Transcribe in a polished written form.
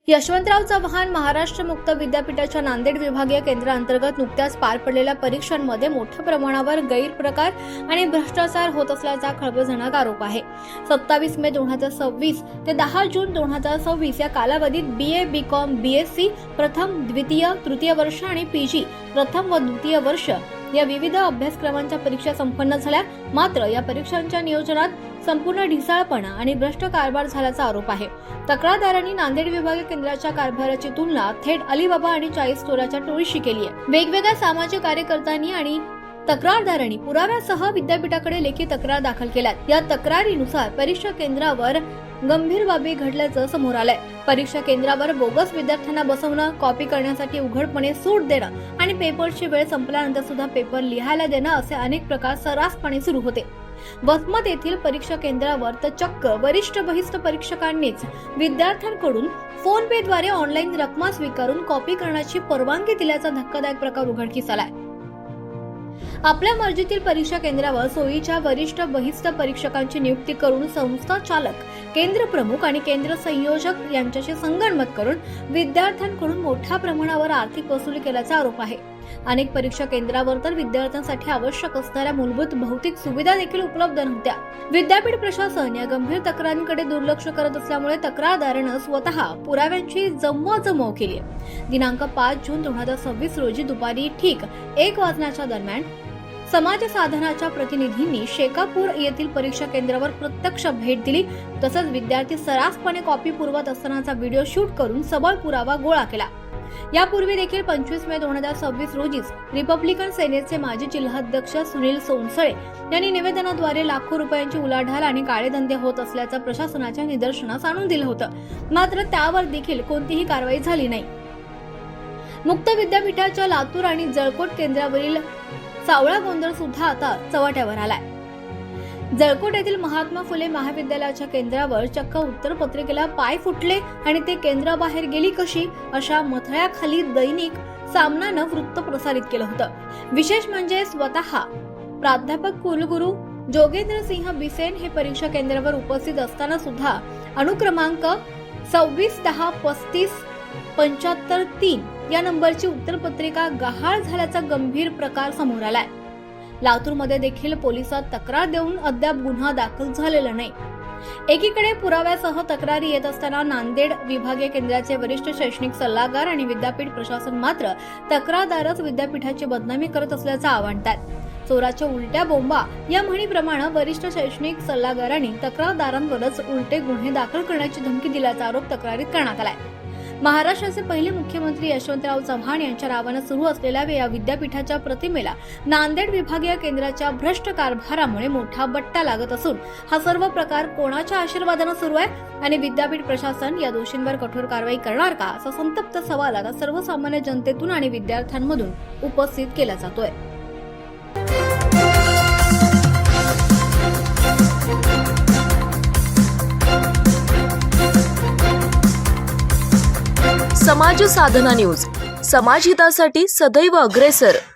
यशवंतराव चव्हाण महाराष्ट्र मुक्त विद्यापीठाच्या नांदेड विभागीय केंद्रांतर्गत नुकत्याच पार पडलेल्या परीक्षांमध्ये मोठ्या प्रमाणावर गैरप्रकार आणि भ्रष्टाचार होत असल्याचा खळबळजनक आरोप आहे। 27 मे 2026 ते 10 जून 2026 या कालावधीत BA, BCom, BSc प्रथम, द्वितीय, तृतीय वर्ष आणि PG प्रथम व द्वितीय वर्ष या विविध अभ्यासक्रमांच्या परीक्षा संपन्न झाल्या। मात्र या परीक्षांच्या नियोजनात संपूर्ण ढिसाळपणा आणि भ्रष्ट कारभार झाल्याचा आरोप आहे। तक्रारदारांनी नांदेड विभागीय केंद्राच्या कारभाराची तुलना थेट अलिबाबा आणि 40 चोराच्या टोळीशी केली आहे। वेगवेगळ्या सामाजिक कार्यकर्त्यांनी आणि तक्रारदारांनी पुराव्यासह विद्यापीठाकडे लेखी तक्रार दाखल केल्यात। या तक्रारीनुसार परीक्षा केंद्रावर गंभीर बाबी घडल्याचं समोर आलंय। परीक्षा केंद्रावर बोगस विद्यार्थ्यांना बसवणं, कॉपी करण्यासाठी उघडपणे सूट देणं आणि पेपरची वेळ संपल्यानंतर सुद्धा पेपर लिहायला देणं असे अनेक प्रकार सर्रासपणे सुरू होते। वसमत येथील परीक्षा केंद्रावर तर चक्क वरिष्ठ बहिष्ठ परीक्षकांनीच विद्यार्थ्यांकडून फोन पे द्वारे ऑनलाईन रक्कम स्वीकारून कॉपी करण्याची परवानगी दिल्याचा धक्कादायक प्रकार उघडकीस आलाय। आपल्या मर्जीतील परीक्षा केंद्रावर सोयीच्या वरिष्ठ बहिष्ठ परीक्षकांची नियुक्ती करून संस्था चालक, केंद्र प्रमुख आणि केंद्र संयोजक यांच्याशी संगनमत करून विद्यार्थ्यांकडून मोठ्या प्रमाणावर आर्थिक वसुली केल्याचा आरोप आहे। अनेक परीक्षा केंद्रावर तर विद्यार्थ्यांसाठी आवश्यक असणाऱ्या मूलभूत भौतिक सुविधा देखील उपलब्ध नव्हत्या। विद्यापीठ प्रशासन या गंभीर तक्रारींकडे दुर्लक्ष करत असल्यामुळे तक्रारदारानं स्वतः पुराव्यांची जमवाजमव केली आहे। दिनांक 5 जून 2026 रोजी दुपारी ठीक 1 वाजण्याच्या दरम्यान समाज साधनाच्या प्रतिनिधींनी शेकापूर येथील परीक्षा केंद्रावर प्रत्यक्ष भेट दिली। तसंच विद्यार्थी सर्रासपणे कॉपी पुरवत असतानाचा व्हिडिओ शूट करून सबळ पुरावा गोळा केला। यापूर्वी देखील 25 मे 2026 रोजीच रिपब्लिकन सेनेचे माजी जिल्हाध्यक्ष सुनील सोनसळे यांनी निवेदनाद्वारे लाखो रुपयांची उलाढाल आणि काळेधंदे होत असल्याचं प्रशासनाच्या निदर्शनास आणून दिलं होतं। मात्र त्यावर देखील कोणतीही कारवाई झाली नाही। मुक्त विद्यापीठाच्या लातूर आणि जळकोट केंद्रावरील सावळा गोंधळ सुद्धा आता चव्हाट्यावर आलाय। जळकोट येथील महात्मा फुले महाविद्यालयाच्या केंद्रावर चक्क उत्तरपत्रिकेला पाय फुटले आणि ते केंद्राबाहेर गेली कशी अशा मथळ्याखाली दैनिक सामनानं वृत्त प्रसारित केलं होतं। विशेष म्हणजे स्वतः प्राध्यापक कुलगुरू जोगेंद्र सिंह बिसेन हे परीक्षा केंद्रावर उपस्थित असताना सुद्धा अनुक्रमांक 26103575-3 या नंबरची उत्तरपत्रिका गहाळ झाल्याचा गंभीर प्रकार समोर आलाय। लातूरमध्ये देखील पोलिसात तक्रार देऊन अद्याप गुन्हा दाखल झालेला नाही। एकीकडे पुराव्यासह तक्रारी येत असताना नांदेड विभागीय केंद्राचे वरिष्ठ शैक्षणिक सल्लागार आणि विद्यापीठ प्रशासन मात्र तक्रारदारच विद्यापीठाची बदनामी करत असल्याचं आवाहनतात। चोराच्या उलट्या बोंबा या म्हणीप्रमाणे वरिष्ठ शैक्षणिक सल्लागारांनी तक्रारदारांवरच उलटे गुन्हे दाखल करण्याची धमकी दिल्याचा आरोप तक्रारीत करण्यात आलाय। महाराष्ट्राचे पहिले मुख्यमंत्री यशवंतराव चव्हाण यांच्या नावाने सुरू असलेल्या या विद्यापीठाच्या प्रतिमेला नांदेड विभागीय केंद्राच्या भ्रष्ट कारभारामुळे मोठा बट्टा लागत असून हा सर्व प्रकार कोणाच्या आशीर्वादाने सुरू आहे आणि विद्यापीठ प्रशासन या दोषींवर कठोर कारवाई करणार का असा संतप्त सवाल आता सर्वसामान्य जनतेतून आणि विद्यार्थ्यांमधून उपस्थित केला जातोय। समाज साधना न्यूज, समाजहितासाठी सदैव अग्रेसर।